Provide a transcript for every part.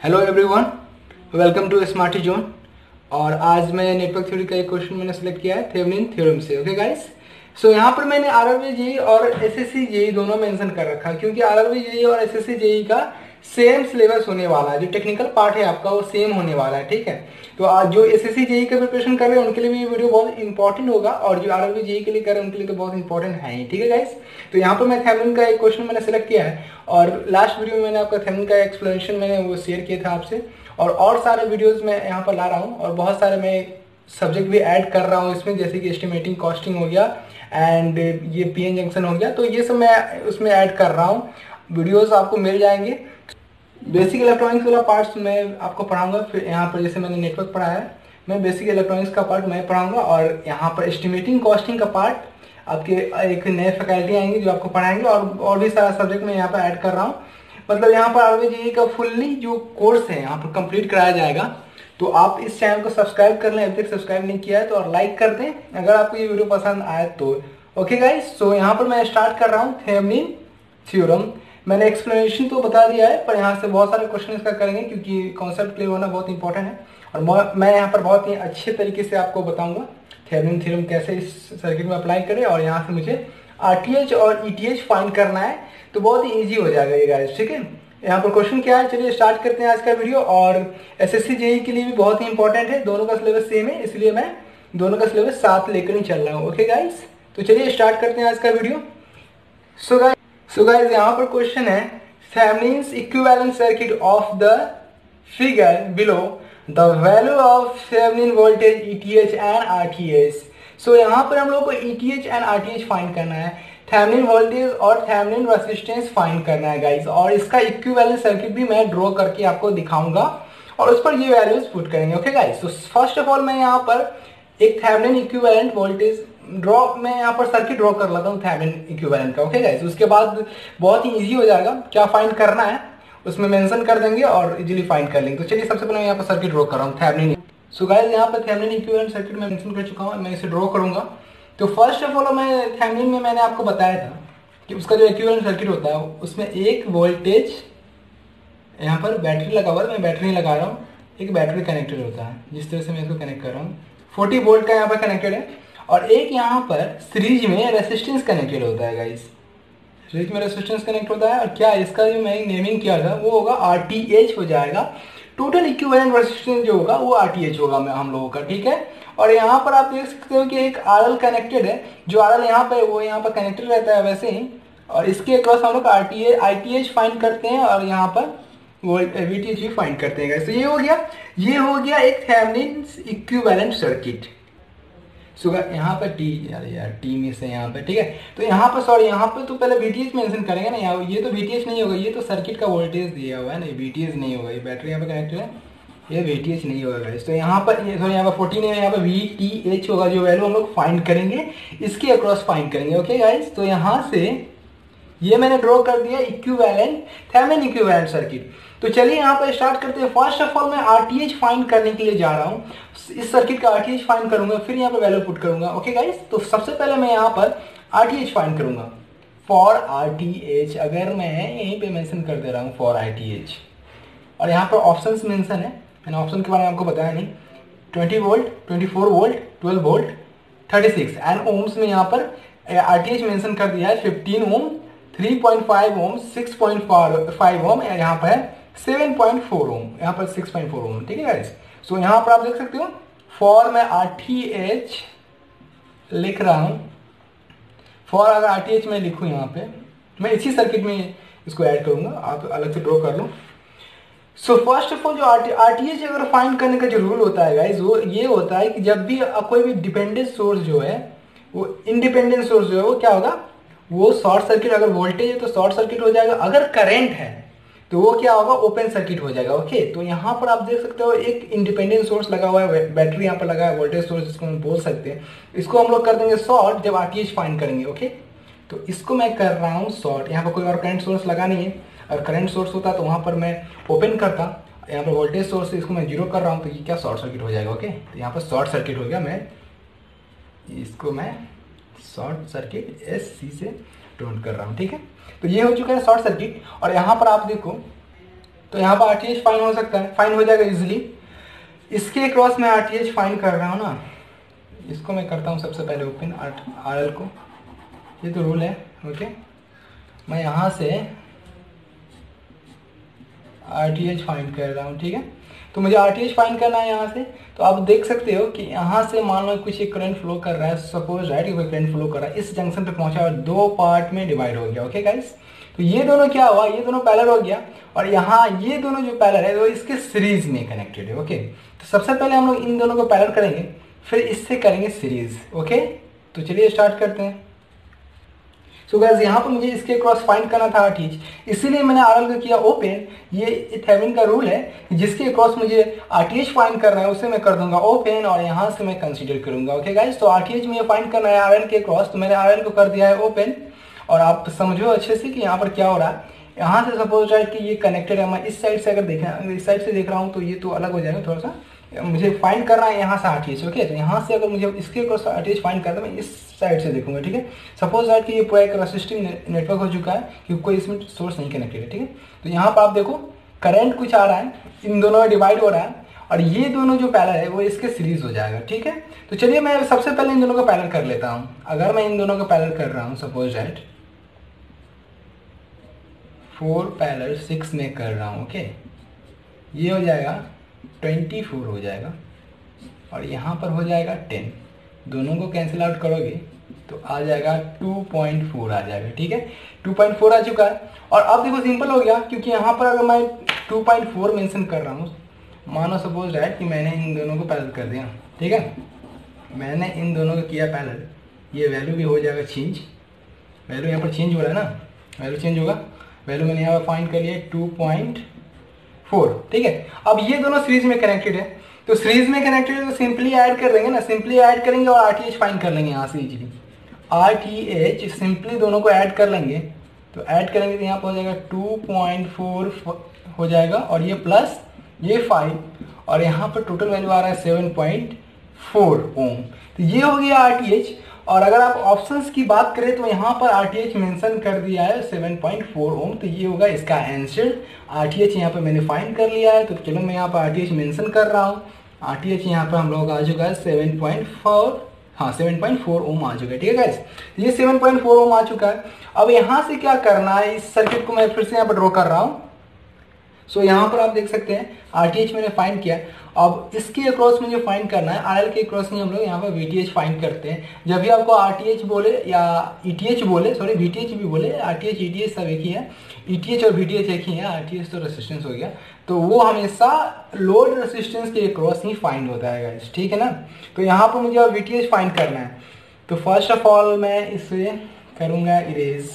Hello everyone, welcome to Smarty Zone. और आज मैं नेटवर्क थ्योरी का एक क्वेश्चन मैंने सेलेक्ट किया है थेवेनिन थ्योरम से। ओके गाइस, सो यहाँ पर मैंने आरआरबी जेईई और एसएससी जेईई दोनों मेंशन कर रखा है क्योंकि आरआरबी जेईई और एसएससी जेईई का सेम सिलेबस होने वाला है। जो टेक्निकल पार्ट है आपका वो सेम होने वाला है, ठीक है। तो आज जो एसएससी जेईई का प्रिपरेशन कर रहे हैं उनके लिए भी ये वीडियो बहुत इंपॉर्टेंट होगा और जो आरआरबी जेईई के लिए कर रहे हैं उनके लिए तो बहुत इंपॉर्टेंट है ही, ठीक है गाइस। तो यहाँ पर मैं थेवेनिन का एक क्वेश्चन मैंने सेलेक्ट किया है और लास्ट वीडियो में मैंने आपका थेवेनिन का एक्सप्लेनेशन मैंने वो शेयर किया था आपसे। और सारे वीडियोस मैं यहाँ पर ला रहा हूँ और बहुत सारे मैं सब्जेक्ट भी ऐड कर रहा हूँ इसमें, जैसे कि एस्टिमेटिंग कॉस्टिंग हो गया एंड ये पीएन जंक्शन हो गया। तो ये सब मैं उसमें ऐड कर रहा हूँ, वीडियोस आपको मिल जाएंगे। बेसिक इलेक्ट्रॉनिक्स वाला पार्ट्स मैं आपको पढ़ाऊंगा। फिर यहाँ पर जैसे मैंने नेटवर्क पढ़ा है, मैं बेसिक इलेक्ट्रॉनिक्स का पार्ट मैं पढ़ाऊंगा और यहाँ पर एस्टिमेटिंग कॉस्टिंग का पार्ट आपके एक नए फैकल्टी आएंगे जो आपको पढ़ाएंगे और भी सारा सब्जेक्ट मैं यहाँ पर ऐड कर रहा हूँ। मतलब यहाँ पर आरआरबी जेईई का फुल्ली जो कोर्स है यहाँ पर कंप्लीट कराया जाएगा। तो आप इस चैनल को सब्सक्राइब कर लें, अभी तक सब्सक्राइब नहीं किया है तो, और लाइक कर दें अगर आपको ये वीडियो पसंद आए तो। ओके गाइस, सो यहाँ पर मैं स्टार्ट कर रहा हूँ थेवेनिन थ्योरम। मैंने एक्सप्लेनेशन तो बता दिया है पर यहाँ से बहुत सारे क्वेश्चन इसका करेंगे क्योंकि कॉन्सेप्ट क्लियर होना बहुत इंपॉर्टेंट है और मैं यहाँ पर बहुत ही अच्छे तरीके से आपको बताऊंगा थेवेनिन थ्योरम कैसे इस सर्किट में अप्लाई करें। और यहाँ से मुझे आरटीएच और ईटीएच फाइंड करना है तो बहुत ही ईजी हो जाएगा ये गाइस, ठीक है। यहाँ पर क्वेश्चन क्या है, चलिए स्टार्ट करते हैं आज का वीडियो। और एसएससी जेईई के लिए भी बहुत ही इंपॉर्टेंट है, दोनों का सिलेबस सेम है इसलिए मैं दोनों का सिलेबस साथ लेकर ही चल रहा हूँ। ओके गाइस, तो चलिए स्टार्ट करते हैं आज का वीडियो। सो गाइस यहाँ पर क्वेश्चन है Thevenin's equivalent circuit of the figure below the value of Thevenin voltage ETH and RTH. So यहाँ पर हम लोग को ईटीएच एंड आरटीएच फाइंड करना है, थेवेनिन वोल्टेज और थेवेनिन रेजिस्टेंस फाइंड करना है गाइस। और इसका इक्विवेलेंट सर्किट भी मैं ड्रॉ करके आपको दिखाऊंगा और उस पर ये वैल्यूज पुट करेंगे। ओके गाइस, तो फर्स्ट ऑफ ऑल मैं यहाँ पर एक थेवेनिन इक्विवेलेंट वोल्टेज ड्रॉ मैं यहाँ पर सर्किट ड्रॉ कर लेता हूँ थेवेनिन इक्विवेलेंट का। ओके गाइस, उसके बाद बहुत ही इजी हो जाएगा, क्या फाइंड करना है उसमें मेंशन कर देंगे और इजीली फाइंड कर लेंगे। तो चलिए सबसे पहले मैं यहाँ पर सर्किट ड्रॉ कर रहा हूँ थेवेनिन। सो गाइस यहाँ पर थेवेनिन इक्विवेलेंट सर्किट में मेंशन कर चुका हूँ, मैं इसे ड्रॉ करूंगा। तो फर्स्ट ऑफ ऑल मैं थेवेनिन में मैंने आपको बताया था कि उसका जो इक्विवेलेंट सर्किट होता है उसमें एक वोल्टेज यहाँ पर बैटरी लगा हुआ है, मैं बैटरी नहीं लगा रहा हूँ, एक बैटरी कनेक्टेड होता है जिस तरह से मैं इसको कनेक्ट कर रहा हूँ। 40 वोल्ट का यहाँ पर कनेक्टेड है और एक यहाँ पर सीरीज में रेसिस्टेंस कनेक्टेड होता है गाइस, सीरीज में रेसिस्टेंस कनेक्ट होता है। और क्या इसका जो मैं नेमिंग किया था वो होगा आरटीएच हो जाएगा। टोटल इक्विवेलेंट रेसिस्टेंस जो होगा वो आरटीएच होगा हम लोगों का, ठीक है। और यहाँ पर आप देख सकते हो कि एक आरएल कनेक्टेड है, जो आरएल यहाँ पे वो यहाँ पर कनेक्टेड रहता है वैसे ही, और इसके अक्रॉस हम लोग आईटीएच फाइंड करते हैं और यहाँ पर वीटीएच भी फाइंड करते हैं गाइस। तो ये हो गया एक थेवेनिन्स इक्विवेलेंट सर्किट। सो यहाँ पर टी में से यहाँ पे, ठीक है। तो यहाँ पर सॉरी यहाँ पे तो पहले वीटीएच मेंशन करेंगे ना, यहाँ ये तो वीटीएच नहीं होगा, ये तो सर्किट का वोल्टेज दिया हुआ है ना, वीटीएच नहीं होगा, ये बैटरी यहाँ पे कनेक्टेड है, ये वीटीएच नहीं होगा गाइस। तो यहाँ पर यहाँ पर 14 है, यहाँ पर वीटीएच होगा, जो वैल्यू हम लोग फाइंड करेंगे इसके अक्रॉस फाइंड करेंगे। ओके गाइस, तो यहाँ से ये मैंने ड्रॉ कर दिया इक्विवेलेंट थेवेनिन इक्विवेलेंट सर्किट। तो चलिए यहाँ पर स्टार्ट करते हैं। फर्स्ट ऑफ ऑल मैं आरटीएच फाइंड करने के लिए जा रहा हूँ, इस सर्किट का आरटीएच फाइंड करूंगा, फिर यहाँ पर वैल्यू पुट करूंगा। ओके गाइस, तो सबसे पहले मैं यहाँ पर आरटीएच फाइंड करूंगा। फॉर आरटीएच अगर मैं यहीं पे मेंशन कर दे रहा हूँ फॉर आरटीएच, और यहाँ पर ऑप्शंस मेंशन है, मैंने ऑप्शन के बारे में आपको बताया नहीं, 20 volt, 24 volt, 12 volt, 36 and ohms में यहाँ पर आरटीएच मेंशन कर दिया है 15 ओम, 3.5 ओम, 6.5 ओम, यहाँ पर है 7.4 ओम, यहाँ पर 6.4 ओम, ठीक है गाइस। सो यहाँ पर आप देख सकते हो फॉर मैं आरटीएच लिख रहा हूँ। फॉर अगर आरटीएच मैं लिखूँ यहाँ पे, मैं इसी सर्किट में इसको ऐड करूँगा, आप अलग से ड्रॉ कर लो। सो फर्स्ट ऑफ ऑल जो आरटीएच अगर फाइंड करने का जो रूल होता है गाइस वो ये होता है कि जब भी कोई भी डिपेंडेंट सोर्स जो है वो इंडिपेंडेंट सोर्स जो है वो क्या होगा, वो शॉर्ट सर्किट, अगर वोल्टेज है तो शॉर्ट सर्किट हो जाएगा, अगर करंट है तो वो क्या होगा, ओपन सर्किट हो जाएगा। ओके, तो यहाँ पर आप देख सकते हो एक इंडिपेंडेंट सोर्स लगा हुआ है, बैटरी यहाँ पर लगा है, वोल्टेज सोर्स जिसको हम बोल सकते हैं, इसको हम लोग कर देंगे शॉर्ट जब आरटीएच फाइंड करेंगे। ओके, तो इसको मैं कर रहा हूँ शॉर्ट, यहाँ पर कोई और करंट सोर्स लगा नहीं है, अगर करंट सोर्स होता तो वहाँ पर मैं ओपन करता, यहाँ पर वोल्टेज सोर्स इसको मैं जीरो कर रहा हूँ तो ये क्या शॉर्ट सर्किट हो जाएगा। ओके, तो यहाँ पर शॉर्ट सर्किट हो गया, मैं इसको मैं शॉर्ट सर्किट SC से डोंट कर रहा हूँ, ठीक है। तो ये हो चुका है शॉर्ट सर्किट। और यहाँ पर आप देखो तो यहाँ पर RTH फाइन हो सकता है, फाइन हो जाएगा इजीली। इसके क्रॉस में RTH फाइन कर रहा हूँ ना, इसको मैं करता हूँ सबसे पहले ओपन RL को, ये तो रूल है। ओके, मैं यहाँ से RTH फाइंड कर रहा हूँ, ठीक है। तो मुझे RTH फाइंड करना है यहाँ से। तो आप देख सकते हो कि यहाँ से मान लो कुछ एक करंट फ्लो कर रहा है, सपोज राइट, कोई करंट फ्लो कर रहा है, इस जंक्शन पे पहुंचा और दो पार्ट में डिवाइड हो गया। ओके गाइस, तो ये दोनों क्या हुआ, ये दोनों पैरेलल हो गया और यहाँ ये दोनों जो पैरेलल है वो इसके सीरीज में कनेक्टेड है। ओके, तो सबसे पहले हम लोग इन दोनों को पैरेलल करेंगे, फिर इससे करेंगे सीरीज। ओके, तो चलिए स्टार्ट करते हैं। सो गाइस, यहाँ पर मुझे इसके क्रॉस फाइंड करना था RTH, इसीलिए मैंने RL को किया ओपन। ये थेवेनिन का रूल है, जिसके क्रॉस मुझे RTH फाइंड करना है उसे मैं कर दूंगा ओपन और यहाँ से मैं कंसीडर करूंगा। ओके गाइस, तो RTH मुझे फाइंड करना है RL के क्रॉस, तो मैंने RL को कर दिया है ओपन। और आप समझो अच्छे से कि यहाँ पर क्या हो रहा है। यहाँ से सपोज राइट कि ये कनेक्टेड है, मैं इस साइड से अगर देखें, इस साइड से देख रहा हूँ तो ये तो अलग हो जाएगा थोड़ा सा। मुझे फाइंड करना है यहाँ से RTH। ओके, तो यहाँ से अगर मुझे इसके क्रॉस RTH फाइंड करना है, मैं इस साइड से देखूंगा, ठीक है। सपोज दैट कि ये पूरा एक रेसिस्टिव नेटवर्क हो चुका है क्योंकि कोई इसमें सोर्स नहीं कनेक्टेड है, ठीक है। तो यहाँ पर आप देखो करंट कुछ आ रहा है, इन दोनों में डिवाइड हो रहा है और ये दोनों जो पैरेलल है वो इसके सीरीज हो जाएगा, ठीक है। तो चलिए मैं सबसे पहले इन दोनों को पैरेलल कर लेता हूँ। अगर मैं इन दोनों को पैरेलल कर रहा हूँ, सपोज दैट 4 पैरेलल 6 में कर रहा हूँ। ओके, ये हो जाएगा 24 हो जाएगा और यहाँ पर हो जाएगा 10। दोनों को कैंसिल आउट करोगे तो आ जाएगा 2.4 आ जाएगा, ठीक है। 2.4 आ चुका है और अब देखो सिंपल हो गया, क्योंकि यहाँ पर अगर मैं 2.4 मेंशन कर रहा हूँ, मानो सपोज दैट कि मैंने इन दोनों को पैरेलल कर दिया, ठीक है। मैंने इन दोनों को किया पैरेलल, ये वैल्यू भी हो जाएगा चेंज, वैल्यू यहाँ पर चेंज हो रहा है ना, वैल्यू चेंज होगा। वैल्यू मैंने यहाँ पर फाइंड कर लिया 2.4, ठीक है। अब ये दोनों सीरीज में कनेक्टेड है, तो सीरीज में कनेक्टेड है तो सिंपली ऐड कर देंगे ना, सिंपली ऐड करेंगे और RTH फाइंड कर लेंगे यहाँ से इजीली। RTH सिंपली दोनों को ऐड कर लेंगे, तो ऐड करेंगे तो यहाँ पर हो जाएगा 2.4 हो जाएगा और ये प्लस ये 5 और यहाँ पर टोटल वैल्यू आ रहा है 7.4 ओम। तो ये हो गया RTH। और अगर आप ऑप्शंस की बात करें तो यहाँ पर RTH मेंशन कर दिया है 7.4 ओम, तो ये होगा इसका आंसर। RTH यहाँ पर मैंने फाइंड कर लिया है, तो चलो मैं यहाँ पर RTH मेंशन कर रहा हूँ। RTH यहाँ पर हम लोग आ चुका है 7.4, हाँ 7.4 ओम आ चुका है, ठीक है गाइस। ये 7.4 ओम आ चुका है। अब यहाँ से क्या करना है, इस सर्किट को मैं फिर से यहाँ पर ड्रॉ कर रहा हूँ। सो यहाँ पर आप देख सकते हैं RTH मैंने फाइंड किया। अब इसके अक्रॉस मुझे फाइंड करना है, RL के अक्रॉस में हम लोग यहाँ पर VTH फाइंड करते हैं। जब भी आपको RTH बोले या ETH बोले, सॉरी VTH भी बोले, RTH ETH सब एक ही है, ETH और VTH एक ही है, RTH तो रेसिस्टेंस हो गया, तो वो हमेशा लोड रेसिस्टेंस के अक्रॉस ही फाइंड होता है गाइस, ठीक है ना। तो यहाँ पर मुझे VTH फाइंड करना है, तो फर्स्ट ऑफ ऑल मैं इसे करूँगा इरेज।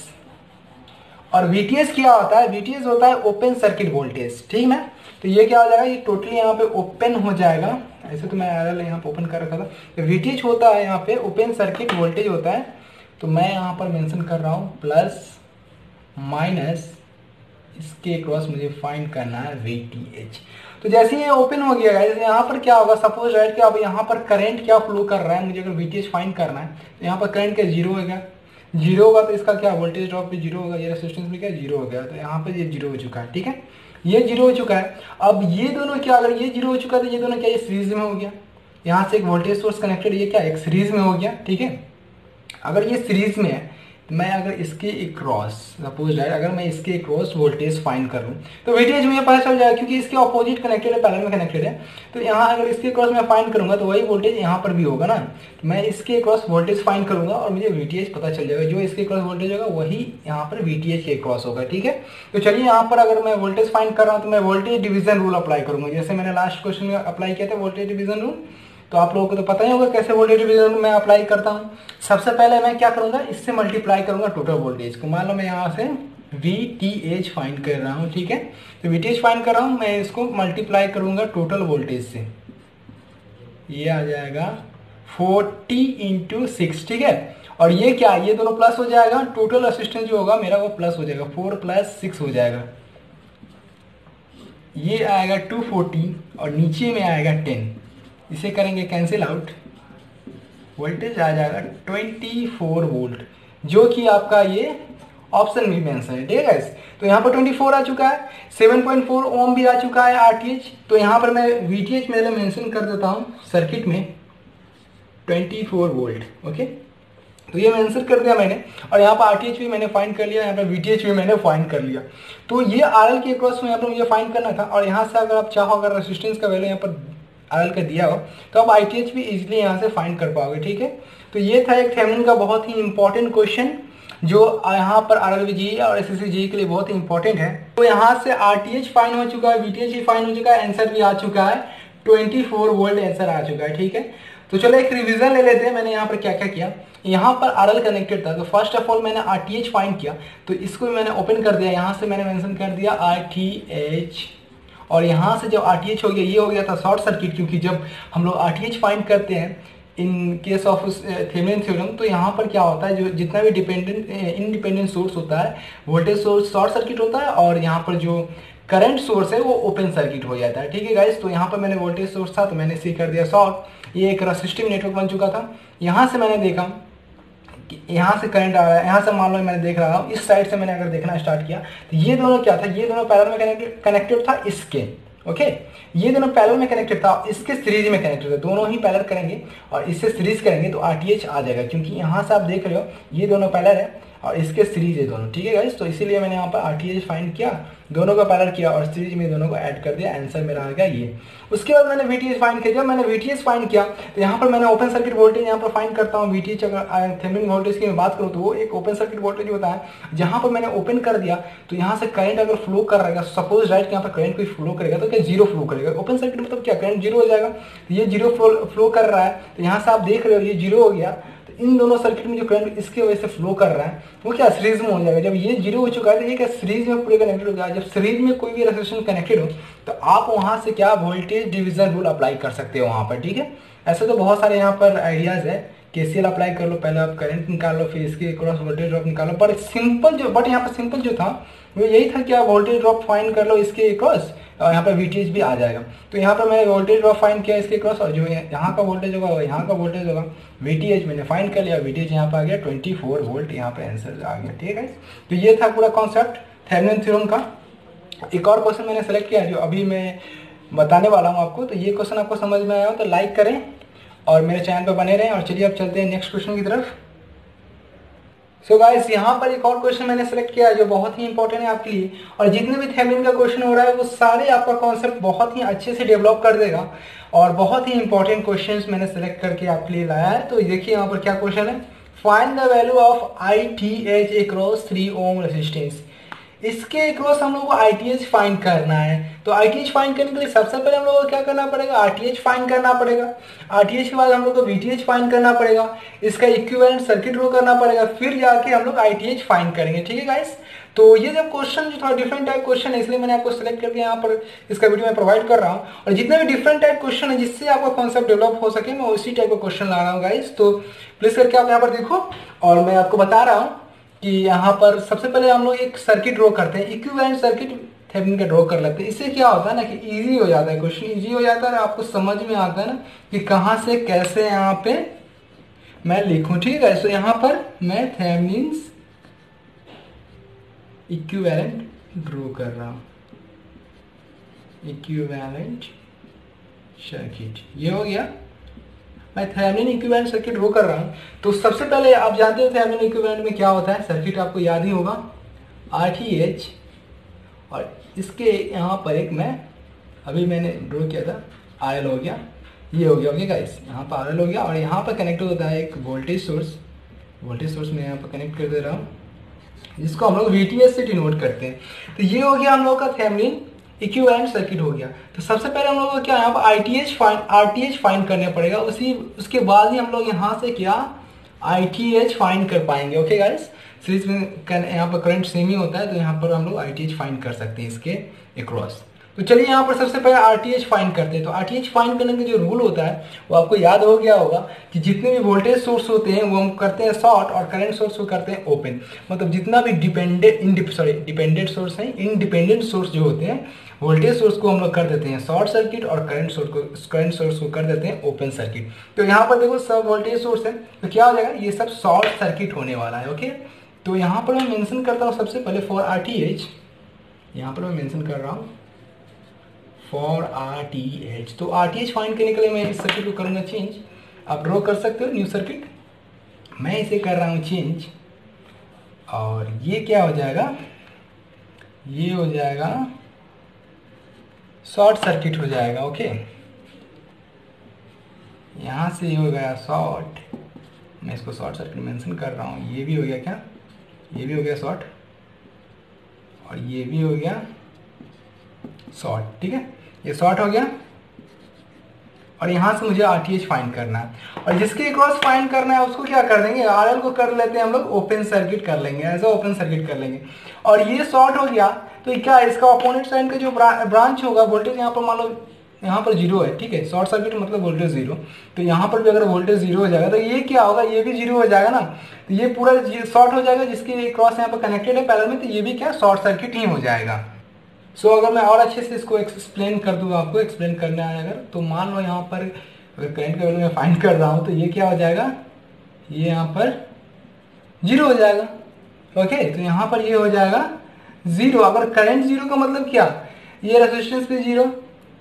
और VTH क्या होता है, VTH होता है ओपन सर्किट वोल्टेज, ठीक ना। तो ये क्या हो जाएगा, ये टोटली यहाँ पे ओपन हो जाएगा। ऐसे तो मैं RL यहाँ पे ओपन कर रखा था, तो VTH होता है यहाँ पे ओपन सर्किट वोल्टेज होता है। तो मैं यहाँ पर मेंशन कर रहा हूँ प्लस माइनस, इसके क्रॉस मुझे फाइंड करना है VTH। तो जैसे ही ये ओपन हो गया गाइस, यहाँ पर क्या होगा, सपोज राइट कि अब यहाँ पर करंट क्या फ्लो कर रहा है, मुझे अगर VTH फाइंड करना है तो यहाँ पर करंट क्या जीरो होगा, जीरो होगा तो इसका क्या वोल्टेज ड्रॉप भी जीरो होगा, ये रेसिस्टेंस भी क्या जीरो हो गया, तो यहाँ पे ये जीरो हो चुका है, ठीक है। ये जीरो हो चुका है। अब ये दोनों क्या, अगर ये जीरो हो चुका है तो ये दोनों क्या, ये सीरीज में हो गया। यहाँ से एक वोल्टेज सोर्स कनेक्टेड, ये क्या एक सीरीज में हो गया, ठीक है। अगर ये सीरीज में है तो मैं अगर इसके क्रॉस सपोज दैट अगर मैं इसके क्रॉस वोल्टेज फाइंड कर लूँ तो VTH मुझे पता चल जाएगा, क्योंकि इसके ऑपोजिट कनेक्टेड है, पैरेलल में कनेक्टेड है। तो यहाँ अगर इसके क्रॉस मैं फाइंड करूंगा तो वही वोल्टेज यहाँ पर भी होगा ना, तो मैं इसके क्रॉस वोल्टेज फाइंड करूंगा और मुझे VTH पता चल जाएगा। जो इसके क्रॉस वोल्टेज होगा वही यहाँ पर VTH के क्रॉस होगा, ठीक है। तो चलिए यहाँ पर अगर मैं वोल्टेज फाइंड कर रहा हूँ तो मैं वोल्टेज डिवीजन रूल अप्लाई करूंगा, जैसे मैंने लास्ट क्वेश्चन में अप्लाई किया था वोल्टेज डिवीजन रूल। तो आप लोगों को तो पता ही होगा कैसे वोल्टेज डिवीजन मैं अप्लाई करता हूँ। सबसे पहले मैं क्या करूँगा, इससे मल्टीप्लाई करूँगा टोटल वोल्टेज को। मान लो मैं यहाँ से VTH फाइंड कर रहा हूँ, ठीक है। तो VTH फाइंड कर रहा हूँ, मैं इसको मल्टीप्लाई करूँगा टोटल वोल्टेज से, ये आ जाएगा 40 × 6, ठीक है। और ये क्या, ये दोनों प्लस हो जाएगा, टोटल रेसिस्टेंस जो होगा मेरा वो प्लस हो जाएगा, 4 + 6 हो जाएगा, ये आएगा 240 और नीचे में आएगा 10। इसे करेंगे कैंसिल आउट, वोल्टेज आ जाएगा 24 वोल्ट, जो कि आपका ये ऑप्शन भी मेंशन है, ठीक है गाइस। तो यहाँ पर 24 आ चुका है, 7.4 ओम भी आ चुका है आरटीएच। तो यहाँ पर मैं वीटीएच में मेंशन कर देता हूँ सर्किट में 24 वोल्ट, ओके। तो ये मेंशन कर दिया मैंने, और यहाँ पर आरटीएच भी मैंने फाइंड कर लिया, यहाँ पर वीटीएच भी मैंने फाइंड कर लिया। तो ये आरएल के अक्रॉस में यहाँ पर मुझे फाइंड करना था, और यहाँ से अगर आप चाहो, अगर रेसिस्टेंस का वैल्यू यहाँ पर आरएल का दिया हो तो आप आईटीएच भी इजीली यहाँ से फाइंड कर पाओगे, ठीक है। तो ये था एक थेवेनिन का बहुत ही इंपॉर्टेंट क्वेश्चन जो यहाँ पर आरएलवी और एसएससी जी के लिए बहुत ही इंपॉर्टेंट है। तो यहाँ से आरटीएच फाइंड हो चुका है, वीटीएच भी फाइंड हो चुका है, आंसर भी आ चुका है, 24 वोल्ट आंसर आ चुका है, ठीक है। तो चलो एक रिवीजन ले लेते हैं, मैंने यहाँ पर क्या क्या किया। यहाँ पर आरएल कनेक्टेड था, तो फर्स्ट ऑफ ऑल मैंने आरटीएच फाइंड किया, तो इसको मैंने ओपन कर दिया, यहाँ से मैंने मेंशन कर दिया आरटीएच, और यहाँ से जब आरटीएच हो गया, ये हो गया था शॉर्ट सर्किट, क्योंकि जब हम लोग आरटीएच फाइंड करते हैं in case of Thevenin theorem, तो यहाँ पर क्या होता है, जो जितना भी इंडिपेंडेंट सोर्स होता है, वोल्टेज सोर्स शॉर्ट सर्किट होता है, और यहाँ पर जो करंट सोर्स है वो ओपन सर्किट हो जाता है, ठीक है गाइस। तो यहाँ पर मैंने वोल्टेज सोर्स था तो मैंने इसे कर दिया शॉर्ट, ये एक रेसिस्टिव नेटवर्क बन चुका था। यहाँ से मैंने देखा कि यहाँ से करंट आ रहा है, यहाँ से मान लो मैंने देख रहा हूँ, इस साइड से मैंने अगर देखना स्टार्ट किया तो ये दोनों क्या था, ये दोनों पैरेलल में कनेक्टेड था इसके, ओके। ये दोनों पैरेलल में कनेक्टेड था, इसके सीरीज में कनेक्टेड था, दोनों ही पैरेलल करेंगे और इससे सीरीज करेंगे तो आरटीएच आ जाएगा, क्योंकि यहाँ से आप देख रहे हो ये दोनों पैरेलल है और इसके सीरीज है दोनों, ठीक है गाइस। तो इसीलिए मैंने यहाँ पर आरटीएच फाइंड किया, दोनों का पैरेलल किया और सीरीज में दोनों को ऐड कर दिया, आंसर मेरा आ गया ये। उसके बाद मैंने वीटीएच फाइंड किया, जब मैंने वीटीएच फाइंड किया तो यहाँ पर मैंने ओपन सर्किट वोल्टेज यहाँ पर फाइंड करता हूँ। वीटीएच अगर थेवेनिन वोल्टेज की मैं बात करूँ तो वो एक ओपन सर्किट वोल्टेज होता है, जहाँ पर मैंने ओपन कर दिया तो यहाँ से करंट अगर फ्लो कर रहेगा, सपोज राइट कि यहाँ पर करंट कोई फ्लो करेगा तो क्या जीरो फ्लो करेगा, ओपन सर्किट मतलब क्या, करंट जीरो हो जाएगा। तो ये जीरो फ्लो कर रहा है, तो यहाँ से आप देख रहे हो ये जीरो हो गया, इन दोनों सर्किट में जो करंट इसके वजह से फ्लो कर रहा है वो क्या सीरीज में हो जाएगा। जब ये जीरो हो चुका है तो ये क्या सीरीज में पूरे कनेक्टेड हो जाएगा। जब सीरीज में कोई भी रेजिस्टेंस कनेक्टेड हो तो आप वहां से क्या वोल्टेज डिवीजन रूल अप्लाई कर सकते हो वहां पर, ठीक है। ऐसे तो बहुत सारे यहाँ पर आइडियाज है, केसीएल अप्लाई कर लो, पहले आप करंट निकाल लो, फिर इसके क्रॉस वोल्टेज ड्रॉप निकालो। पर सिंपल जो यहाँ पर सिंपल जो था वो यही था कि आप वोल्टेज ड्रॉप फाइंड कर लो इसके क्रॉस, और यहाँ पर वीटीएच भी आ जाएगा। तो यहाँ पर मैंने वोल्टेज ड्रॉप फाइंड किया इसके क्रॉस, और जो यहाँ का वोल्टेज होगा वो यहाँ का वोल्टेज होगा, वीटीएच मैंने फाइंड कर लिया, वीटीएच यहाँ पर आ गया 24 वोल्ट, यहाँ पर आंसर आ गया, ठीक है। तो ये था पूरा कॉन्सेप्ट थेवेनिन थ्योरम का। एक और क्वेश्चन मैंने सेलेक्ट किया जो अभी मैं बताने वाला हूँ आपको। तो ये क्वेश्चन आपको समझ में आया हो तो लाइक करें और मेरे चैनल पर बने रहें। और चलिए अब चलते हैं नेक्स्ट क्वेश्चन की तरफ। सो गाइस यहाँ पर एक और क्वेश्चन मैंने सेलेक्ट किया है जो बहुत ही इंपॉर्टेंट है आपके लिए, और जितने भी थेवेनिन का क्वेश्चन हो रहा है वो सारे आपका कॉन्सेप्ट बहुत ही अच्छे से डेवलप कर देगा, और बहुत ही इंपॉर्टेंट क्वेश्चंस मैंने सेलेक्ट करके आपके लिए लाया है। तो देखिए यहाँ पर क्या क्वेश्चन है, find the value of ITH across 3 ohm resistance. इसके अक्रॉस हम लोग को ITH फाइंड करना है। तो ITH फाइंड करने के लिए सबसे पहले हम लोग को क्या करना पड़ेगा, RTH फाइंड करना पड़ेगा। RTH के बाद हम लोग को VTH फाइंड करना पड़ेगा, इसका इक्विवेलेंट सर्किट ड्रॉ करना पड़ेगा, फिर जाके हम लोग ITH फाइंड करेंगे, ठीक है गाइस। तो ये जब क्वेश्चन जो थोड़ा डिफरेंट टाइप क्वेश्चन है, इसलिए मैंने आपको सेलेक्ट करके यहाँ पर इसका वीडियो में प्रोवाइड कर रहा हूँ। और जितने भी डिफरेंट टाइप क्वेश्चन है जिससे आपका कॉन्सेप्ट डेवलप हो सके, मैं उसी टाइप का क्वेश्चन ला रहा हूँ गाइस। तो प्लीज करके आप यहाँ पर देखो, और मैं आपको बता रहा हूँ कि यहाँ पर सबसे पहले हम लोग एक सर्किट ड्रॉ करते हैं, इक्विवेलेंट सर्किट थेवेनिन का ड्रॉ कर लेते हैं। इससे क्या होता है ना कि इजी हो जाता है, क्वेश्चन इजी हो जाता है, आपको समझ में आता है ना कि कहाँ से कैसे यहाँ पे मैं लिखूं, ठीक है। तो यहाँ पर मैं थेवेनिन इक्विवेलेंट ड्रॉ कर रहा हूँ, इक्विवेलेंट सर्किट, ये हो गया। मैं थेवेनिन इक्विवेलेंट सर्किट ड्रॉ कर रहा हूँ। तो सबसे पहले आप जानते हो थेवेनिन इक्विवेलेंट में क्या होता है, सर्किट आपको याद ही होगा, RTH, और इसके यहाँ पर एक मैं अभी मैंने ड्रॉ किया था RL हो गया, ये हो गया, ओके गाइस। यहाँ पर RL हो गया, और यहाँ पर कनेक्ट होता है एक वोल्टेज सोर्स मैं यहाँ पर कनेक्ट कर दे रहा हूँ, जिसको हम लोग VTH से डिनोट करते हैं। तो ये हो गया हम लोग का थेवेनिन इक्विवेलेंट सर्किट हो गया। तो सबसे पहले हम लोग को क्या यहाँ पर RTH फाइंड करने पड़ेगा, उसके बाद ही हम लोग यहाँ से क्या ITH फाइंड कर पाएंगे, ओके गाइस। सीरीज में यहाँ पर करंट सेम ही होता है, तो यहाँ पर हम लोग ITH फाइंड कर सकते हैं इसके अक्रॉस। तो चलिए यहाँ पर सबसे पहले RTH फाइंड करते हैं। तो RTH फाइंड करने का जो रूल होता है वो आपको याद हो गया होगा कि जितने भी वोल्टेज सोर्स होते हैं वो हम करते हैं शॉर्ट, और करंट सोर्स को करते हैं ओपन। मतलब जितना भी डिपेंडेंट सोर्स है, इंडिपेंडेंट सोर्स जो होते हैं, वोल्टेज सोर्स को हम लोग कर देते हैं शॉर्ट सर्किट, और करंट सोर्स को कर देते हैं ओपन सर्किट। तो यहाँ पर देखो सब वोल्टेज सोर्स है, तो क्या हो जाएगा, ये सब शॉर्ट सर्किट होने वाला है, ओके। तो यहाँ पर मैं मेंशन करता हूँ सबसे पहले फॉर आर टी एच, यहाँ पर मैं मेंशन कर रहा हूँ फॉर आर टी एच। तो आर टी एच फाइंड करने के लिए मैं इस सर्किट को करूँगा चेंज। आप ड्रॉ कर सकते हो न्यू सर्किट, मैं इसे कर रहा हूँ चेंज, और ये क्या हो जाएगा, ये हो जाएगा शॉर्ट सर्किट हो जाएगा। ओके, यहाँ से ये हो गया शॉर्ट, मैं इसको शॉर्ट सर्किट मेंशन कर रहा हूँ। ये भी हो गया क्या, ये भी हो गया शॉर्ट, और ये भी हो गया शॉर्ट। ठीक है, ये शॉर्ट हो गया, और यहाँ से मुझे आरटीएच फाइंड करना है, और जिसके क्रॉस फाइंड करना है उसको क्या कर देंगे, आरएल को कर लेते हैं हम लोग ओपन सर्किट कर लेंगे, एज ओपन सर्किट कर लेंगे। और ये शॉर्ट हो गया तो क्या इसका अपोनेंट साइड का जो ब्रांच होगा, वोल्टेज यहाँ पर मान लो यहाँ पर जीरो है, ठीक है, शॉर्ट सर्किट मतलब वोल्टेज जीरो, तो यहाँ पर भी अगर वोल्टेज जीरो हो जाएगा तो ये क्या होगा, ये भी जीरो हो जाएगा ना, तो ये पूरा शॉर्ट हो जाएगा। जिसकी क्रॉस यहाँ पर कनेक्टेड है पैरेलल में, तो ये भी क्या शॉर्ट सर्किट ही हो जाएगा। सो अगर मैं और अच्छे से इसको एक्सप्लेन कर दूँ, आपको एक्सप्लेन करना है अगर, तो मान लो यहाँ पर अगर करंट का वैल्यू मैं फाइंड कर रहा हूँ तो ये क्या हो जाएगा, ये यहाँ पर जीरो हो जाएगा। ओके, तो यहाँ पर ये हो जाएगा जीरो। अगर करंट जीरो का मतलब क्या, ये रेजिस्टेंस भी जीरो,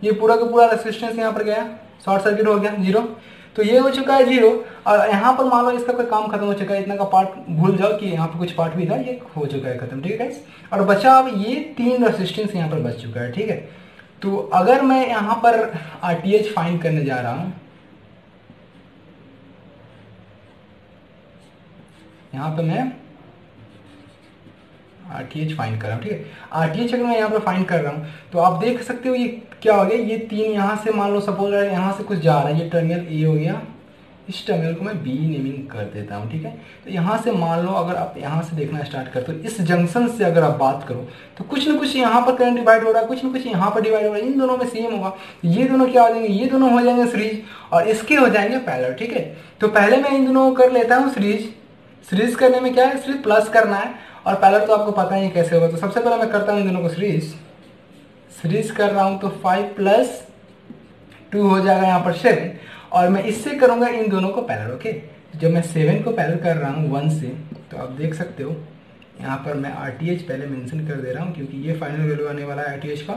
ये पूरा का पूरा रेजिस्टेंस यहाँ पर गया, शॉर्ट सर्किट हो गया जीरो, तो ये हो चुका है जीरो। और यहाँ पर मान लो इसका कोई काम खत्म हो चुका है, इतना का पार्ट भूल जाओ कि यहाँ पर कुछ पार्ट भी था, ये हो चुका है खत्म। ठीक है गाइस, और बचा अब ये तीन रेजिस्टेंस यहाँ पर बच चुका है। ठीक है, तो अगर मैं यहाँ पर आरटीएच फाइंड करने जा रहा हूँ, यहाँ पे मैं आरटीएच फाइंड कर रहा हूँ। ठीक है, आरटीएच अगर मैं यहाँ पर फाइंड कर रहा हूँ तो आप देख सकते हो ये क्या हो गया, ये तीन यहाँ से मान लो सपोज यहाँ से कुछ जा रहा है, ये टर्मिनल ए हो गया, इस टर्मिनल को मैं बी नेमिंग कर देता हूँ। ठीक है, तो यहाँ से मान लो अगर आप यहाँ से देखना स्टार्ट करते हो, इस जंक्शन से अगर आप बात करो तो कुछ ना कुछ यहाँ पर करंट डिवाइड हो रहा है, कुछ ना कुछ यहाँ पर डिवाइड हो रहा है, इन दोनों में सेम होगा। ये दोनों क्या हो जाएंगे, ये दोनों हो जाएंगे सीरीज, और इसके हो जाएंगे पैरेलल। ठीक है, तो पहले मैं इन दोनों को कर लेता हूँ सीरीज। सीरीज करने में क्या है, सीरीज प्लस करना है, और पैरेलल तो आपको पता ही कैसे होगा। तो सबसे पहले मैं करता हूँ इन दोनों को सीरीज, सीरीज कर रहा हूँ तो 5 + 2 हो जाएगा यहाँ पर 7, और मैं इससे करूँगा इन दोनों को पैरेलल। ओके, जब मैं 7 को पैरेलल कर रहा हूँ 1 से, तो आप देख सकते हो यहाँ पर मैं आरटीएच पहले मेंशन कर दे रहा हूँ, क्योंकि ये फाइनल वैल्यू आने वाला है। आरटीएच का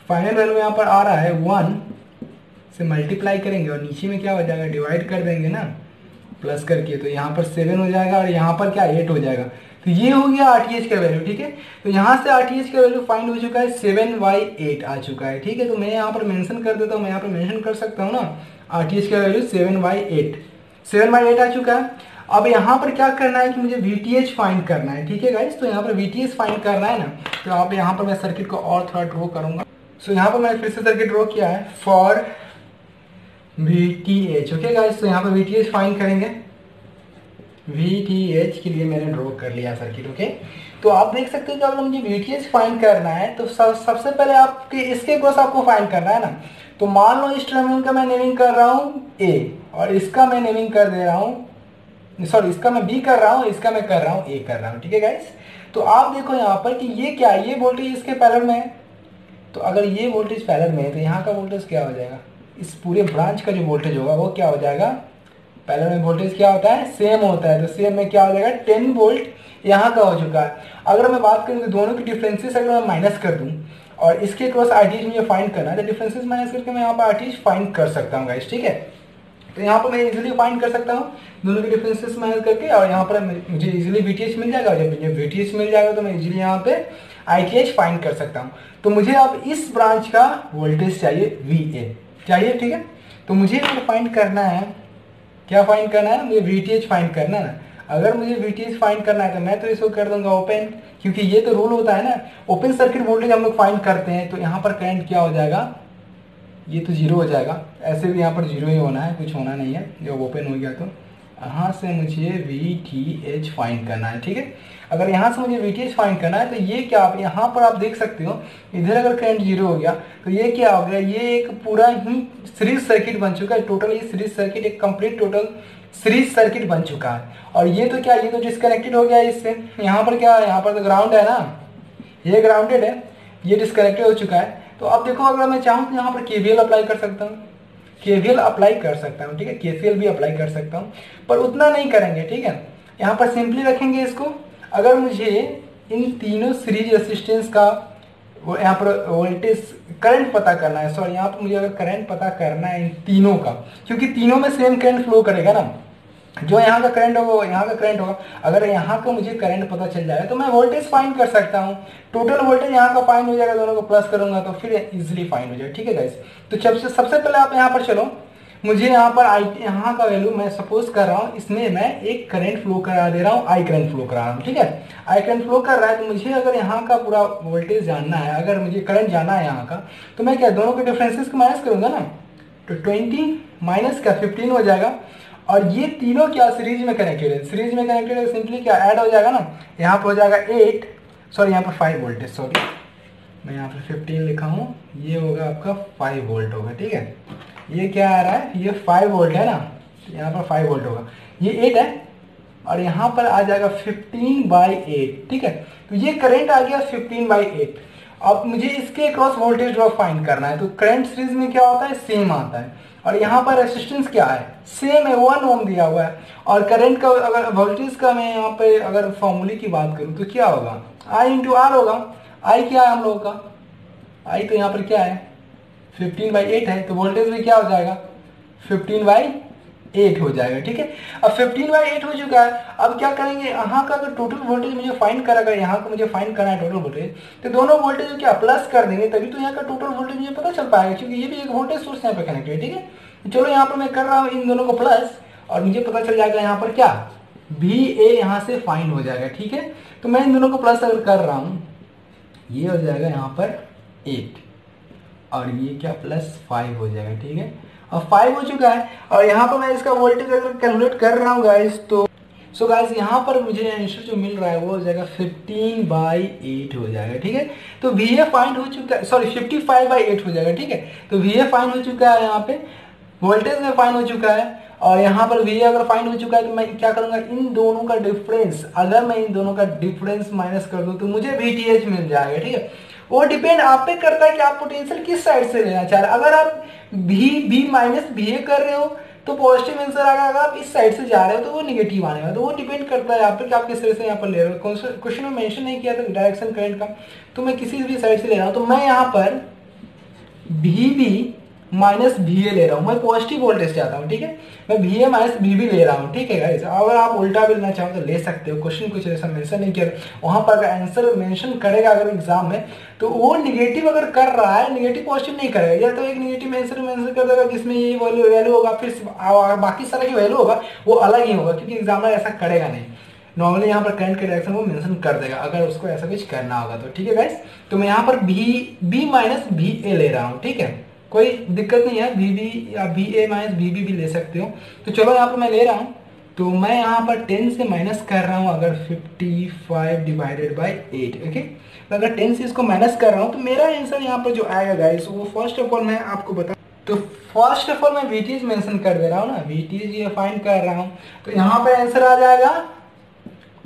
फाइनल वैल्यू यहाँ पर आ रहा है 1 से मल्टीप्लाई करेंगे, और नीचे में क्या हो जाएगा, डिवाइड कर देंगे ना प्लस करके, तो यहाँ पर 7 हो जाएगा, और यहाँ पर क्या 8 हो जाएगा। तो ये हो गया आरटीएच का वैल्यू। ठीक है, तो यहाँ से आरटीएच का वैल्यू फाइंड हो चुका है, 7/8 आ चुका है। ठीक है, तो मैं यहाँ पर मेंशन कर देता हूँ, मैं यहाँ पर मेंशन कर सकता हूँ ना, आरटीएच का वैल्यू 7/8 आ चुका है। अब यहाँ पर क्या करना है कि मुझे वीटीएच फाइंड करना है। ठीक है गाइस, तो यहाँ पर वीटीएच फाइंड करना है ना, तो आप यहाँ पर मैं सर्किट को और थोड़ा ड्रॉ करूँगा। सो यहाँ पर मैंने फिर से सर्किट ड्रॉ किया है फॉर वीटीएच। ओके गाइस, तो यहाँ पर वीटीएच फाइंड करेंगे, VTH के लिए मैंने ड्रॉ कर लिया सर्किट। ओके, तो आप देख सकते हो कि अगर मुझे VTH फाइंड करना है तो सबसे पहले आपके इसके क्रॉस आपको फाइंड करना है ना। तो मान लो इस टर्मिनल का मैं नेमिंग कर रहा हूँ A, और इसका मैं नेमिंग कर दे रहा हूँ, सॉरी इसका मैं B कर रहा हूँ, इसका मैं कर रहा हूँ A कर रहा हूँ। ठीक है गाइस, तो आप देखो यहाँ पर कि ये क्या है, ये वोल्टेज इसके पैरेलल में है, तो अगर ये वोल्टेज पैरेलल में है तो यहाँ का वोल्टेज क्या हो जाएगा, इस पूरे ब्रांच का जो वोल्टेज होगा वो क्या हो जाएगा, पैरेलल में वोल्टेज क्या होता है, सेम होता है, तो सेम में क्या हो जाएगा 10 वोल्ट यहाँ का हो चुका है। अगर मैं बात करूँ तो दोनों की डिफरेंसेस अगर मैं माइनस कर दूँ और इसके क्रॉस आरटीएच मुझे फाइंड करना है, तो डिफरेंसेस माइनस करके मैं यहाँ पर आरटीएच फाइंड कर सकता हूँ गाइस। ठीक है, तो यहाँ पर मैं इजीली फाइंड कर सकता हूँ दोनों के डिफरेंसेस माइनस करके, और यहाँ पर मुझे इजीली वीटीएच मिल जाएगा। जब मुझे वीटीएच मिल जाएगा तो मैं इजीली यहाँ पे आईटीएच फाइंड कर सकता हूँ। तो मुझे अब इस ब्रांच का वोल्टेज चाहिए, VA चाहिए। ठीक है, तो मुझे फाइंड करना है, क्या फाइंड करना है, मुझे VTH फाइंड करना है ना। अगर मुझे VTH फाइंड करना है तो मैं तो इसको कर दूंगा ओपन, क्योंकि ये तो रूल होता है ना, ओपन सर्किट वोल्टेज हम लोग फाइंड करते हैं। तो यहाँ पर करंट क्या हो जाएगा, ये तो जीरो हो जाएगा, ऐसे भी यहाँ पर जीरो ही होना है, कुछ होना नहीं है जब ओपन हो गया। तो यहाँ से मुझे VTH फाइंड करना है। ठीक है, अगर यहाँ से मुझे VTH फाइंड करना है तो ये क्या, आप यहाँ पर आप देख सकते हो, इधर अगर करंट जीरो हो गया तो ये क्या हो गया, ये एक पूरा ही सीरीज सर्किट बन चुका है। टोटल ये सीरीज सर्किट एक कंप्लीट टोटल सीरीज सर्किट बन चुका है। और ये तो क्या, ये तो डिस्कनेक्टेड हो गया इससे। यहाँ पर क्या है, यहाँ पर तो ग्राउंड है ना, ये ग्राउंडेड है, ये डिस्कनेक्टेड हो चुका है। तो अब देखो, अगर मैं चाहूँ तो यहाँ पर KVL अप्लाई कर सकता हूँ, KVL अप्लाई कर सकता हूँ। ठीक है, KCL भी अप्लाई कर सकता हूँ, पर उतना नहीं करेंगे। ठीक है, यहाँ पर सिंपली रखेंगे इसको। अगर मुझे इन तीनों सीरीज रेसिस्टेंस का वो यहाँ पर वोल्टेज करंट पता करना है, सॉरी यहाँ पर मुझे अगर करंट पता करना है इन तीनों का, क्योंकि तीनों में सेम करंट फ्लो करेगा ना, जो यहाँ का करंट होगा वो यहाँ का करंट होगा। अगर यहाँ का मुझे करंट पता चल जाएगा तो मैं वोल्टेज फाइंड कर सकता हूँ। टोटल वोल्टेज यहाँ का फाइंड हो जाएगा, दोनों को प्लस करूंगा तो फिर इजीली फाइंड हो जाएगा। ठीक है गाइस, तो सबसे पहले आप यहाँ पर चलो, मुझे यहाँ पर यहाँ का वैल्यू मैं सपोज कर रहा हूँ, इसमें मैं एक करंट फ्लो करा दे रहा हूँ, आई करंट फ्लो करा रहा हूँ। ठीक है, आई करंट फ्लो कर रहा है, तो मुझे अगर यहाँ का पूरा वोल्टेज जानना है, अगर मुझे करंट जानना है यहाँ का, तो मैं क्या दोनों के डिफरेंसेस को माइनस करूंगा ना, तो 20 माइनस का 15 हो जाएगा। और ये तीनों क्या सीरीज में कनेक्टेड है, सीरीज में कनेक्टेड है, सिंपली क्या ऐड हो जाएगा ना, यहाँ पर हो जाएगा 8, सॉरी यहाँ पर 5 वोल्ट है, सॉरी मैं यहाँ पर 15 लिखा हूँ, ये होगा आपका 5 वोल्ट होगा। ठीक है, ये क्या आ रहा है, ये 5 वोल्ट है ना, तो यहाँ पर 5 वोल्ट होगा, ये 8 है और यहाँ पर आ जाएगा 15/8। ठीक है, तो ये करंट आ गया 15/8। अब मुझे इसके क्रॉस वोल्टेज ड्रॉप फाइंड करना है, तो करंट सीरीज में क्या होता है, सेम आता है। और यहाँ पर रेसिस्टेंस क्या है, सेम है, 1 ओम दिया हुआ है। और करंट का अगर वोल्टेज का मैं यहाँ पे अगर फॉर्मूले की बात करूँ तो क्या होगा, I इंटू आर होगा। आई क्या है हम लोगों का, आई तो यहाँ पर क्या है 15/8 है, तो वोल्टेज में क्या हो जाएगा 15/8 हो जाएगा। ठीक है, अब 15/8 हो चुका है, अब क्या करेंगे, यहाँ का अगर टोटल वोल्टेज मुझे फाइंड करा, अगर यहाँ का मुझे फाइंड करना है टोटल वोल्टेज, तो दोनों वोल्टेज क्या प्लस कर देंगे, तभी तो यहाँ का टोटल वोल्टेज मुझे पता चल पाएगा, क्योंकि ये भी एक वोल्टेज सोर्स यहाँ पे कनेक्ट है। ठीक है, चलो यहाँ पर मैं कर रहा हूँ इन दोनों को प्लस, और मुझे पता चल जाएगा यहाँ पर क्या VA यहाँ से फाइंड हो जाएगा। ठीक है, तो मैं इन दोनों को प्लस अगर कर रहा हूँ, ये हो जाएगा यहाँ पर 8 और ये क्या +5 हो जाएगा। ठीक है, अब 5 हो चुका है, और यहाँ पर मैं इसका वोल्टेज अगर कैलकुलेट कर रहा हूँ गाइस, तो सो गाइस यहाँ पर मुझे आंसर जो मिल रहा है वो हो जाएगा 15/8 हो जाएगा। ठीक है, तो VA फाइंड हो चुका है, सॉरी 55/8 हो जाएगा। ठीक है, तो VA फाइंड हो चुका है, यहाँ पे वोल्टेज में फाइंड हो चुका है, और यहाँ पर VA अगर फाइंड हो चुका है, तो मैं क्या करूंगा, इन दोनों का डिफरेंस, अगर मैं इन दोनों का डिफरेंस माइनस कर दूं तो मुझे VTH मिल जाएगा। ठीक है, वो डिपेंड आप पे करता है कि आप पोटेंशियल किस साइड से लेना चाह रहे हैं। अगर आप B माइनस VA कर रहे हो तो पॉजिटिव आंसर आएगा, अगर आप इस साइड से जा रहे हो तो वो निगेटिव आने वाला, तो वो डिपेंड करता है आप पे कि आप किस तरह से यहाँ पर ले रहे हो। क्वेश्चन में मेंशन नहीं किया था डायरेक्शन करंट का, तो मैं किसी भी साइड से ले रहा हूँ, तो मैं यहाँ पर VB माइनस VA ले रहा हूँ, मैं पॉजिटिव वोल्टेज चाहता हूँ। ठीक है, मैं VA माइनस VB ले रहा हूँ। ठीक है गाइस, अगर आप उल्टा भी लेना चाहो तो ले सकते हो, क्वेश्चन कुछ ऐसा मेंशन नहीं किया, वहां पर अगर आंसर मेंशन करेगा अगर एग्जाम में, तो वो निगेटिव अगर कर रहा है, निगेटिव पॉजिटिव नहीं करेगा, या तो एक निगेटिव आंसर मेंशन कर देगा जिसमें ये वैल्यू होगा, फिर बाकी सारा जो वैल्यू होगा वो अलग ही होगा, क्योंकि एग्जामिनर ऐसा करेगा नहीं। नॉर्मली यहाँ पर करंट के डायरेक्शन वो मेंशन कर देगा अगर उसको ऐसा कुछ करना होगा तो। ठीक है गाइस, तो मैं यहाँ पर B माइनस VA ले रहा हूँ। ठीक है, कोई दिक्कत नहीं है, VB या VA माइनस VB भी ले सकते हो। तो चलो यहाँ पर मैं ले रहा हूँ, तो मैं यहाँ पर 10 से माइनस कर रहा हूँ, अगर 55/8। ओके, तो अगर 10 से इसको माइनस कर रहा हूँ तो मेरा आंसर यहाँ पर जो आएगा गाइस, वो फर्स्ट ऑफ ऑल मैं आपको बता, तो फर्स्ट ऑफ ऑल मैं VTH मेंशन कर दे रहा हूँ ना, VTH ये फाइंड कर रहा हूँ, तो यहाँ पर आंसर आ जाएगा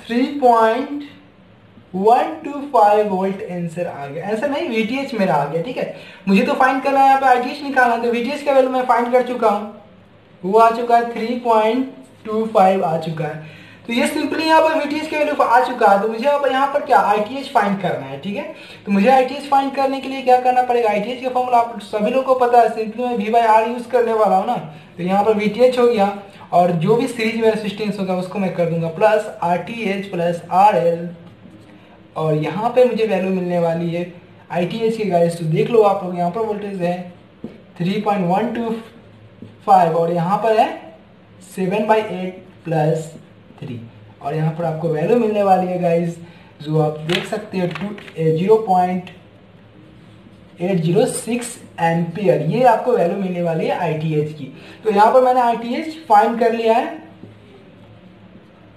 3.125 वोल्ट आंसर आ गया। आंसर नहीं, VTH मेरा आ गया। ठीक है, मुझे तो फाइंड करना है, यहाँ पे ITH निकालना है, तो VTH का वैल्यू मैं फाइंड कर चुका हूँ, वो आ चुका है 3.25 आ चुका है। तो ये सिंपली यहाँ पर VTH का वैल्यू आ चुका है, तो मुझे अब यहाँ पर क्या ITH फाइंड करना है। ठीक है, तो मुझे ITH फाइंड करने के लिए क्या करना पड़ेगा, ITH का फॉर्मूला आप सभी लोगों को पता है, सिंपली मैं V/R यूज करने वाला हूँ ना, तो यहाँ पर VTH हो गया, और जो भी सीरीज में रेसिस्टेंस होगा उसको मैं कर दूंगा प्लस RTH प्लस RL, और यहाँ पे मुझे वैल्यू मिलने वाली है ITH की गाइस, तो देख लो आप लोग, यहाँ पर वोल्टेज है 3.125 और यहाँ पर है 7/8 प्लस 3, और यहाँ पर आपको वैल्यू मिलने वाली है गाइस, जो आप देख सकते हो 0.806 एम्पियर, ये आपको वैल्यू मिलने वाली है ITH की। तो यहाँ पर मैंने ITH फाइंड कर लिया है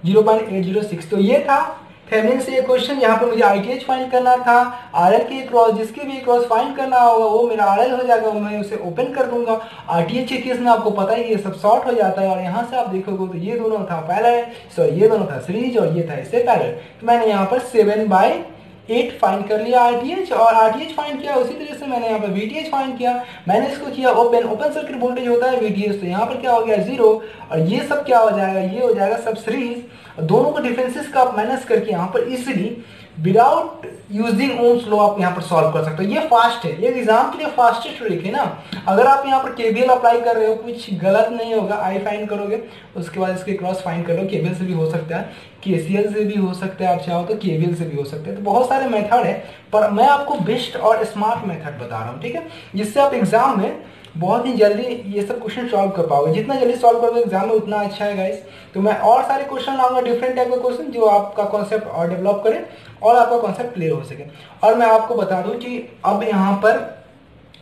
0.806। तो ये था थेवेनिन से एक क्वेश्चन, यहाँ पर मुझे ITH फाइंड करना था, RL के क्रॉस, जिसके भी क्रॉस फाइंड करना होगा वो मेरा RL हो जाएगा, मैं उसे ओपन कर दूंगा। RTH के केस में आपको पता ही ये सब शॉर्ट हो जाता है, और यहाँ से आप देखोगे तो ये दोनों था पैरेलल, सॉरी ये दोनों था सीरीज और ये था इससे पैरेलल। तो मैंने यहाँ पर 7/8 फाइंड कर लिया RTH, और RTH फाइंड किया, उसी तरह से मैंने यहाँ पर VTH फाइंड किया, मैंने इसको किया ओपन सर्किट वोल्टेज होता है VTH, तो यहाँ पर क्या हो गया 0, और ये सब क्या हो जाएगा, ये हो जाएगा सब सीरीज, दोनों के डिफरेंसेस का आप मैनेज करके यहाँ पर easily without using Ohm's law आप यहाँ पर सॉल्व कर सकते हो। ये फास्ट है, ये एग्जाम के लिए फास्टेस्ट ट्रिक है ना। अगर आप यहाँ पर केवीएल अप्लाई कर रहे हो कुछ गलत नहीं होगा, आई फाइंड करोगे उसके बाद इसके क्रॉस फाइंड करो, केवीएल से भी हो सकता है, केसीएल से भी हो सकता है, आप चाहो तो केवीएल से भी हो सकता है। तो बहुत सारे मेथड है, पर मैं आपको बेस्ट और स्मार्ट मेथड बता रहा हूँ, ठीक है, जिससे आप एग्जाम में बहुत ही जल्दी ये सब क्वेश्चन सॉल्व कर पाओगे। जितना जल्दी सॉल्व करोगे एग्जाम में उतना अच्छा है गाइस। तो मैं और सारे क्वेश्चन लाऊंगा, डिफरेंट टाइप के क्वेश्चन, जो आपका कॉन्सेप्ट और डेवलप करें और आपका कॉन्सेप्ट क्लियर हो सके। और मैं आपको बता दूं कि अब यहाँ पर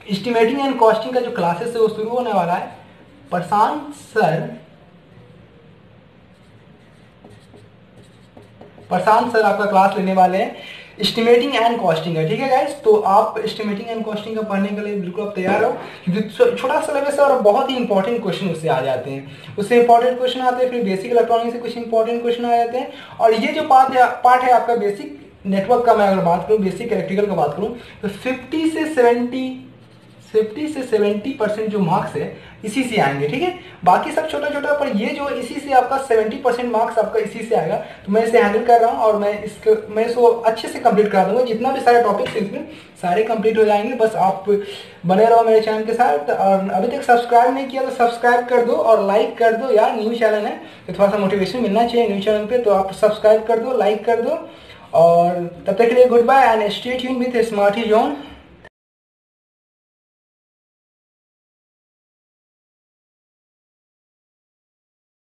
एस्टिमेटिंग एंड कॉस्टिंग का जो क्लासेस है वो शुरू होने वाला है। प्रशांत सर आपका क्लास लेने वाले हैं, एस्टिमेटिंग एंड कॉस्टिंग है, ठीक है गाइस। तो आप एस्टिमेटिंग एंड कॉस्टिंग का पढ़ने के लिए बिल्कुल आप तैयार हो, क्योंकि छोटा सिलेबस है और बहुत ही इंपॉर्टेंट क्वेश्चन उससे आ जाते हैं, उससे इंपॉर्टेंट क्वेश्चन आते हैं, फिर बेसिक इलेक्ट्रॉनिक्स से कुछ इंपॉर्टेंट क्वेश्चन आ जाते हैं। और ये जो पार्ट है आपका बेसिक नेटवर्क का, मैं अगर बात करूँ बेसिक इलेक्ट्रिकल का बात करूँ, तो 50 से 70% जो मार्क्स है इसी से आएंगे, ठीक है। बाकी सब छोटा छोटा, पर ये जो इसी से आपका 70% मार्क्स आपका इसी से आएगा। तो मैं इसे हैंडल कर रहा हूँ और मैं इसको अच्छे से कंप्लीट करा दूंगा। जितना भी सारे टॉपिक्स इसमें सारे कंप्लीट हो जाएंगे। बस आप बने रहो मेरे चैनल के साथ, और अभी तक सब्सक्राइब नहीं किया तो सब्सक्राइब कर दो और लाइक कर दो यार। न्यू चैनल है तो थोड़ा सा मोटिवेशन मिलना चाहिए न्यू चैनल पे, तो आप सब्सक्राइब कर दो, लाइक कर दो। और तब तक के लिए goodbye and stay tuned with Smarty zone.